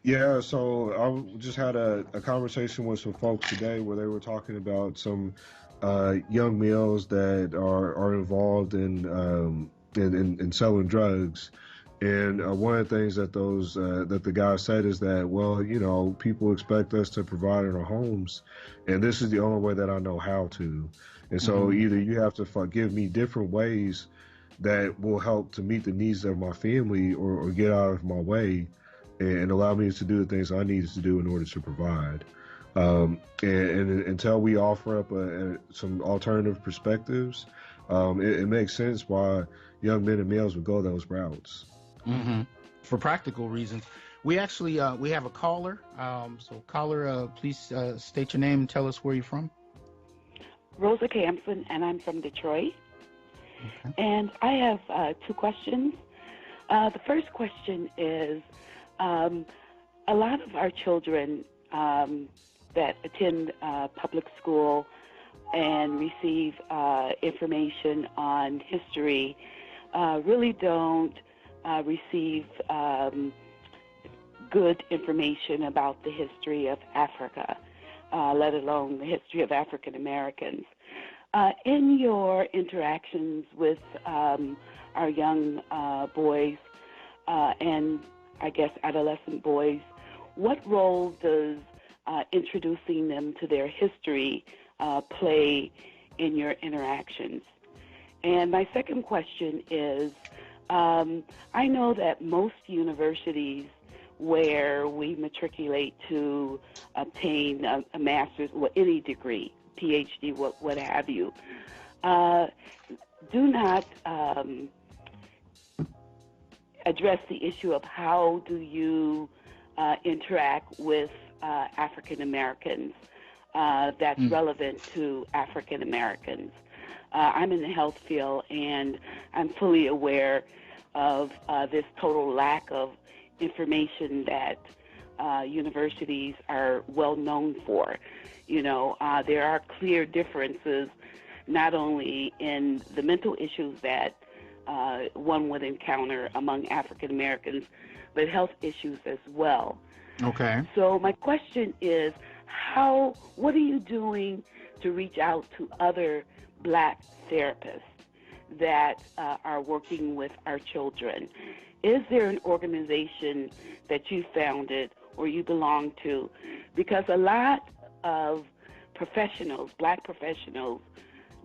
S2: Yeah, so I just had a conversation with some folks today where they were talking about some young males that are involved in selling drugs. And one of the things that that the guy said is that, well, people expect us to provide in our homes, and this is the only way that I know how to. And so either you have to give me different ways that will help to meet the needs of my family or get out of my way and allow me to do the things I need to do in order to provide. And until we offer up some alternative perspectives, it makes sense why young men and males would go those routes.
S1: For practical reasons. We actually we have a caller. So caller, please state your name and tell us where you're from.
S3: Rosa Campson, and I'm from Detroit. Okay. And I have two questions. The first question is, a lot of our children that attend public school and receive information on history really don't receive good information about the history of Africa, let alone the history of African Americans. In your interactions with our young boys and I guess adolescent boys, what role does introducing them to their history play in your interactions? And my second question is, I know that most universities where we matriculate to obtain a master's or any degree, PhD, what have you, do not address the issue of how do you interact with African Americans that's relevant to African Americans. I'm in the health field, and I'm fully aware of this total lack of information that universities are well known for. There are clear differences not only in the mental issues that one would encounter among African Americans, but health issues as well.
S1: Okay.
S3: So my question is, what are you doing to reach out to other Black therapists that are working with our children? Is there an organization that you founded or you belong to? Because a lot of professionals, black professionals,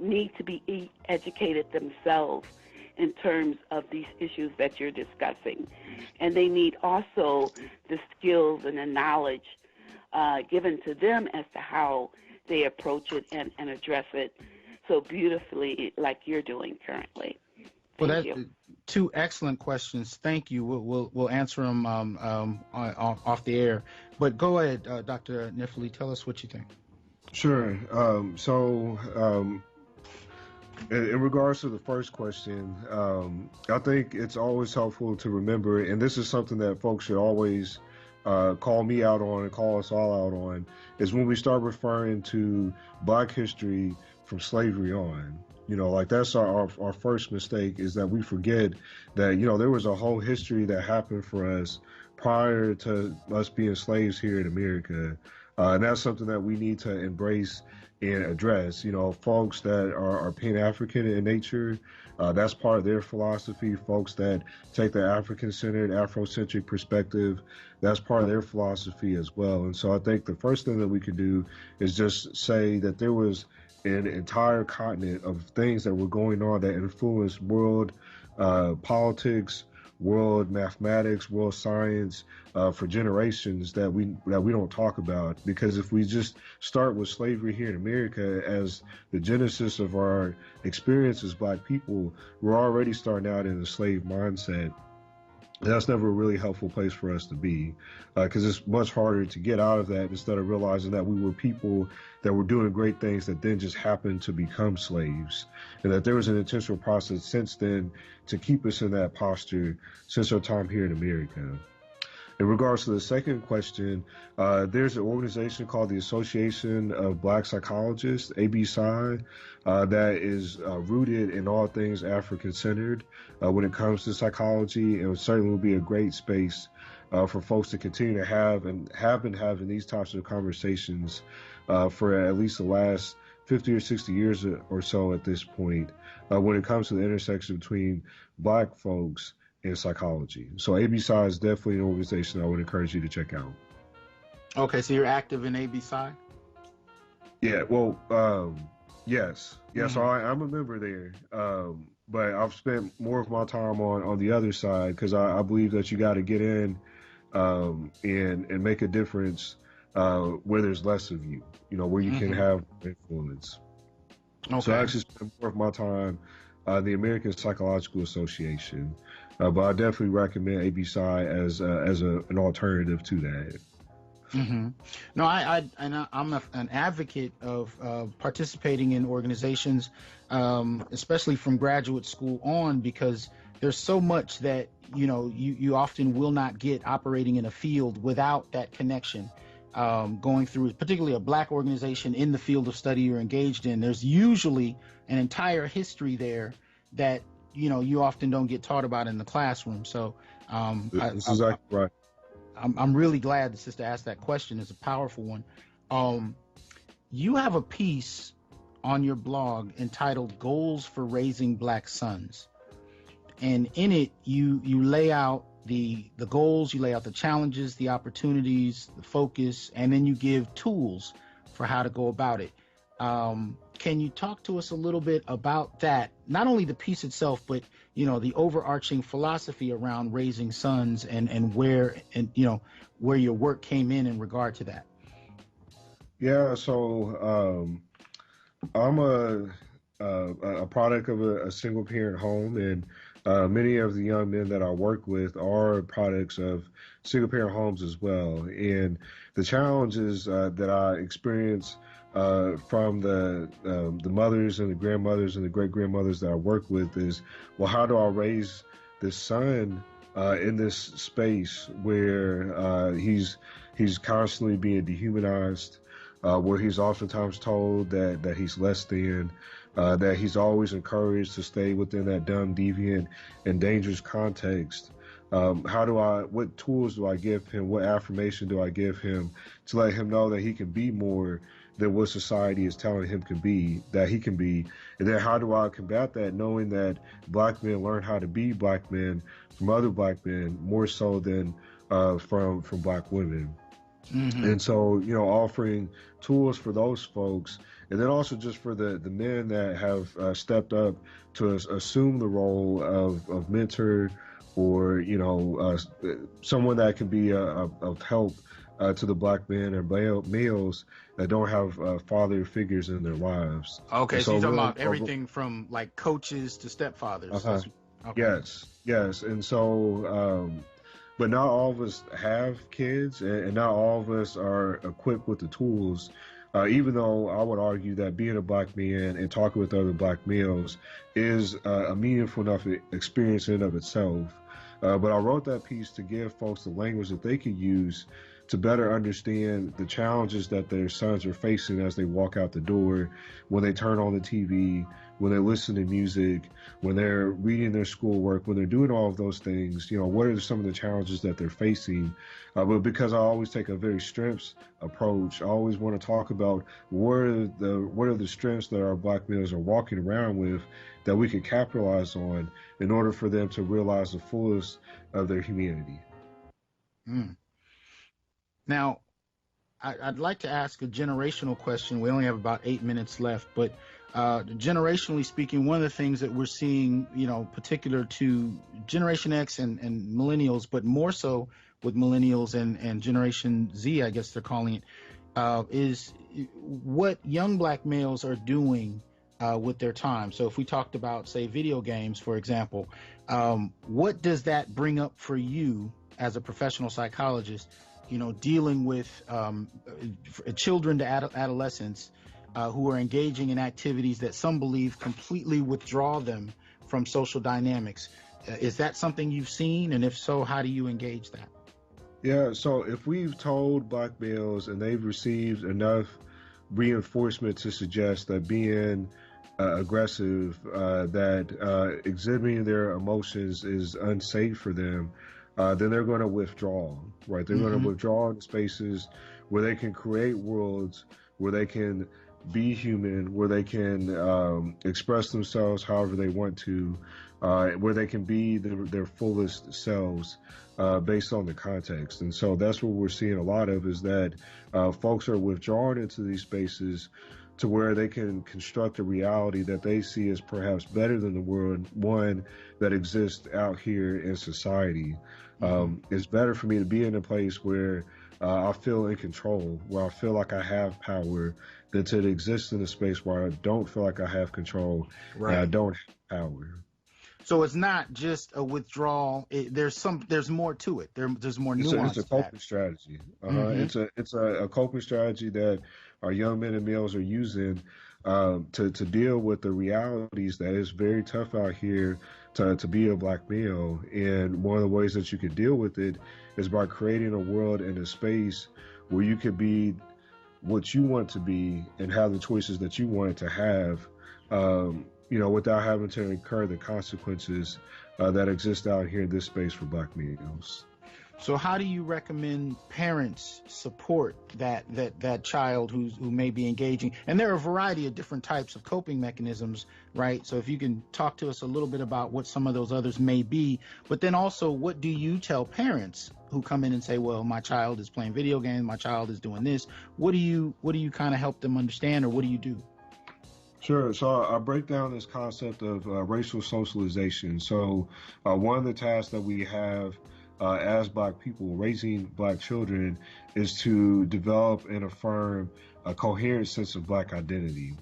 S3: need to be educated themselves in terms of these issues that you're discussing. And they need also the skills and the knowledge given to them as to how they approach it and address it so beautifully like you're doing currently.
S1: Well, that's two excellent questions. Thank you. We'll answer them off the air. But go ahead, Dr. Kniffley. Tell us what you think.
S2: Sure. In regards to the first question, I think it's always helpful to remember, and this is something that folks should always call me out on and call us all out on, is when we start referring to Black history from slavery on. Like that's our first mistake, is that we forget that, there was a whole history that happened for us prior to us being slaves here in America. And that's something that we need to embrace and address. Folks that are Pan-African in nature, that's part of their philosophy. Folks that take the African-centered, Afrocentric perspective, that's part of their philosophy as well. And so I think the first thing that we could do is just say that there was an entire continent of things that were going on that influenced world politics, world mathematics, world science for generations that we don't talk about. Because if we just start with slavery here in America as the genesis of our experience as Black people, we're already starting out in a slave mindset. That's never a really helpful place for us to be, because it's much harder to get out of that instead of realizing that we were people that were doing great things that then just happened to become slaves, and that there was an intentional process since then to keep us in that posture since our time here in America. In regards to the second question, there's an organization called the Association of Black Psychologists, ABPSI, that is rooted in all things African-centered when it comes to psychology, and it certainly will be a great space for folks to continue to have and have been having these types of conversations for at least the last 50 or 60 years or so at this point, when it comes to the intersection between Black folks in psychology. So ABPSI is definitely an organization I would encourage you to check out.
S1: Okay, so you're active in ABPSI?
S2: Yeah, well, yes. Mm-hmm. So I'm a member there, but I've spent more of my time on the other side, because I believe that you got to get in and make a difference where there's less of you, where you mm-hmm. can have influence. Okay. So I actually spend more of my time the American Psychological Association, but I definitely recommend ABPSI as an alternative to that.
S1: Mm-hmm. No, I'm an advocate of participating in organizations, especially from graduate school on, because there's so much that you often will not get operating in a field without that connection. Going through, particularly a Black organization in the field of study you're engaged in, there's usually an entire history there that you often don't get taught about in the classroom. So
S2: this is exactly right.
S1: I'm really glad the sister asked that question. It's a powerful one. You have a piece on your blog entitled "Goals for Raising Black Sons," and in it you lay out the goals, you lay out the challenges, the opportunities, the focus, and then you give tools for how to go about it. Can you talk to us a little bit about that? Not only the piece itself, but the overarching philosophy around raising sons and where your work came in regard to that.
S2: Yeah, so I'm a product of a single parent home, and many of the young men that I work with are products of single parent homes as well. And the challenges that I experience from the mothers and the grandmothers and the great grandmothers that I work with is, well, how do I raise this son in this space where he's constantly being dehumanized, where he's oftentimes told that he's less than, that he's always encouraged to stay within that dumb, deviant, and dangerous context. What tools do I give him? What affirmation do I give him to let him know that he can be more than what society is telling him that he can be? And then how do I combat that, knowing that Black men learn how to be Black men from other Black men more so than from Black women?
S1: Mm-hmm.
S2: And so, offering tools for those folks, and then also just for the men that have stepped up to assume the role of mentor, or someone that can be of help to the black men and males that don't have father figures in their lives. And
S1: Okay, so
S2: so,
S1: you're talking
S2: really,
S1: about everything from like coaches to stepfathers.
S2: uh-huh.
S1: Okay.
S2: Yes. And so, but not all of us have kids, and not all of us are equipped with the tools. Even though I would argue that being a black man and talking with other black males is a meaningful enough experience in and of itself. But I wrote that piece to give folks the language that they could use to better understand the challenges that their sons are facing as they walk out the door, when they turn on the TV, when they listen to music, when they're reading their schoolwork, when they're doing all of those things. What are some of the challenges that they're facing? But because I always take a very strengths approach, I always want to talk about what are the strengths that our black males are walking around with that we could capitalize on in order for them to realize the fullest of their humanity.
S1: Mm. Now, I'd like to ask a generational question. We only have about 8 minutes left, but generationally speaking, one of the things that we're seeing, particular to Generation X and millennials, but more so with millennials and Generation Z, I guess they're calling it, is what young black males are doing with their time. So if we talked about, say, video games, for example, what does that bring up for you as a professional psychologist, dealing with children to adolescents who are engaging in activities that some believe completely withdraw them from social dynamics? Is that something you've seen? And if so, how do you engage that?
S2: Yeah, so if we've told black males and they've received enough reinforcement to suggest that being aggressive, that exhibiting their emotions is unsafe for them, then they're going to withdraw, right? They're going to withdraw in spaces where they can create worlds, where they can be human, where they can express themselves however they want to, where they can be their fullest selves based on the context. And so that's what we're seeing a lot of, is that folks are withdrawn into these spaces to where they can construct a reality that they see as perhaps better than the world, one that exists out here in society. It's better for me to be in a place where I feel in control, where I feel like I have power, than to exist in a space where I don't feel like I have control,
S1: Right.
S2: and I don't have power.
S1: So it's not just a withdrawal. There's more to it. There's more nuance.
S2: It's a coping strategy. It's a coping strategy that our young men and males are using to deal with the realities that it's very tough out here to be a black male. And one of the ways that you can deal with it is by creating a world and a space where you can be what you want to be and have the choices that you want to have, without having to incur the consequences that exist out here in this space for black males.
S1: So how do you recommend parents support that child who may be engaging? And there are a variety of different types of coping mechanisms, right? So if you can talk to us a little bit about what some of those others may be, but then also, what do you tell parents who come in and say, well, my child is playing video games, my child is doing this? What do you kind of help them understand, or what do you do?
S2: Sure. So I break down this concept of racial socialization. So one of the tasks that we have as black people raising black children is to develop and affirm a coherent sense of black identity.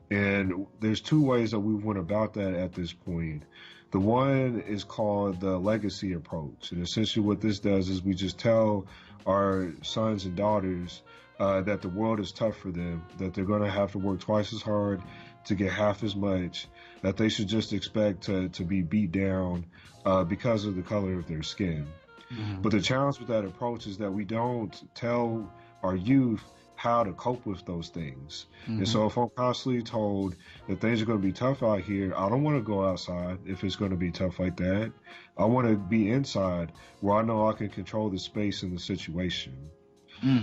S2: And there's two ways that we went about that at this point. The one is called the legacy approach. And essentially what this does is we just tell our sons and daughters that the world is tough for them, that they're going to have to work twice as hard to get half as much, that they should just expect to be beat down because of the color of their skin. But the challenge with that approach is that we don't tell our youth how to cope with those things. And so if I'm constantly told that things are going to be tough out here, I don't want to go outside if it's going to be tough like that. I want to be inside where I know I can control the space and the situation.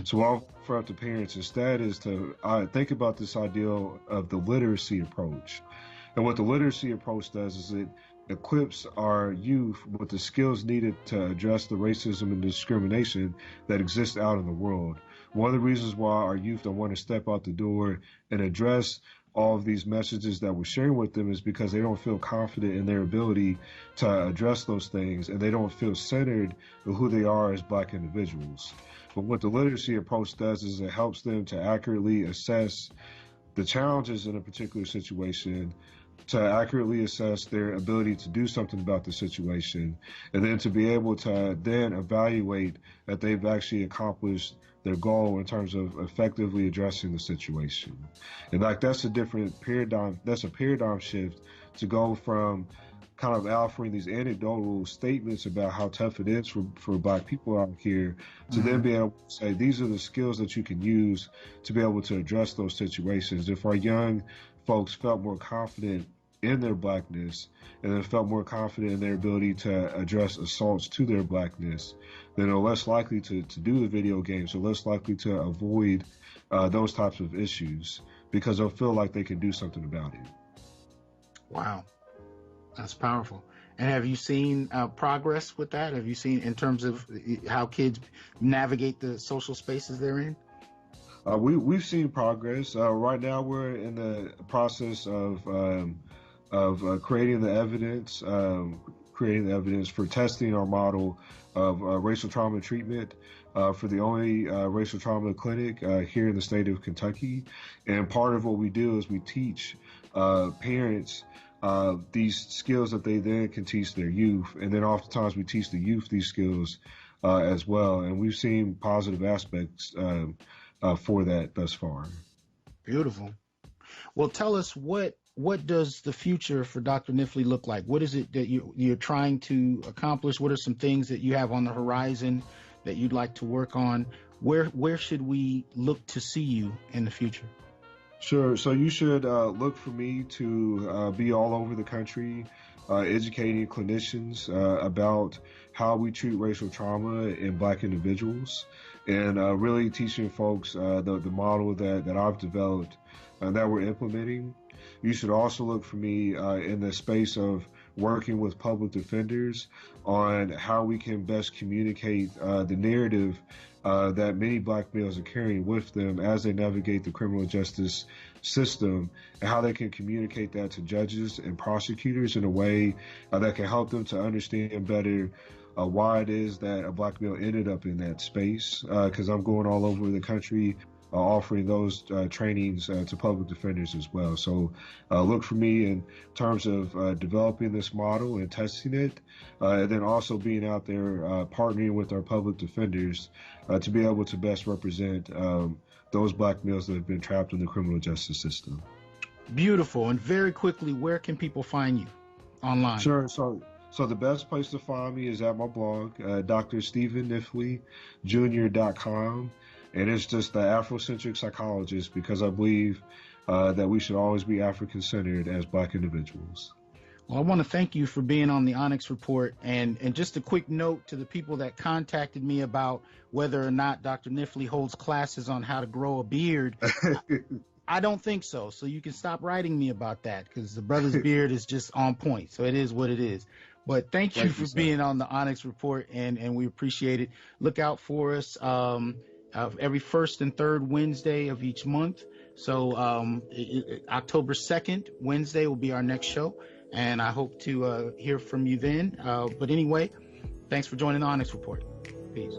S2: So what I'll offer up to parents instead is to think about this idea of the literacy approach. And what the literacy approach does is it equips our youth with the skills needed to address the racism and discrimination that exists out in the world. One of the reasons why our youth don't want to step out the door and address all of these messages that we're sharing with them is because they don't feel confident in their ability to address those things, and they don't feel centered in who they are as Black individuals. But what the literacy approach does is it helps them to accurately assess the challenges in a particular situation, to accurately assess their ability to do something about the situation, and then to be able to then evaluate that they've actually accomplished their goal in terms of effectively addressing the situation. And like that's a different paradigm, that's a paradigm shift to go from kind of offering these anecdotal statements about how tough it is for Black people out here to then be able to say, these are the skills that you can use to be able to address those situations. If our young folks felt more confident in their Blackness and then felt more confident in their ability to address assaults to their Blackness, then they're less likely to do the video games, or less likely to avoid those types of issues because they'll feel like they can do something about it.
S1: Wow. That's powerful. And have you seen progress with that? Have you seen in terms of how kids navigate the social spaces they're in?
S2: We've seen progress. Right now, we're in the process of creating the evidence for testing our model of racial trauma treatment for the only racial trauma clinic here in the state of Kentucky. And part of what we do is we teach parents these skills that they then can teach their youth. And then oftentimes we teach the youth these skills as well. And we've seen positive aspects for that thus far.
S1: Beautiful. Well, tell us what does the future for Dr. Kniffley look like? What is it that you're trying to accomplish? What are some things that you have on the horizon that you'd like to work on? Where should we look to see you in the future?
S2: Sure. So you should look for me to be all over the country, educating clinicians about how we treat racial trauma in Black individuals, and really teaching folks the model that I've developed that we're implementing. You should also look for me in the space of working with public defenders on how we can best communicate the narrative that many Black males are carrying with them as they navigate the criminal justice system, and how they can communicate that to judges and prosecutors in a way that can help them to understand better why it is that a Black male ended up in that space. Because I'm going all over the country offering those trainings to public defenders as well. So look for me in terms of developing this model and testing it, and then also being out there partnering with our public defenders to be able to best represent those Black males that have been trapped in the criminal justice system. Beautiful.
S1: And very quickly, where can people find you online?
S2: Sure. So the best place to find me is at my blog, drstephenkniffleyjr.com. And it's just the Afrocentric psychologist, because I believe that we should always be African-centered as Black individuals.
S1: Well, I want to thank you for being on the Onyx Report. And just a quick note to the people that contacted me about whether or not Dr. Kniffley holds classes on how to grow a beard. I don't think so. So you can stop writing me about that, because the brother's beard is just on point. So it is what it is. But thank you for being on the Onyx Report, and we appreciate it. Look out for us every first and third Wednesday of each month. So October 2nd, Wednesday, will be our next show, and I hope to hear from you then. But anyway, thanks for joining the Onyx Report. Peace.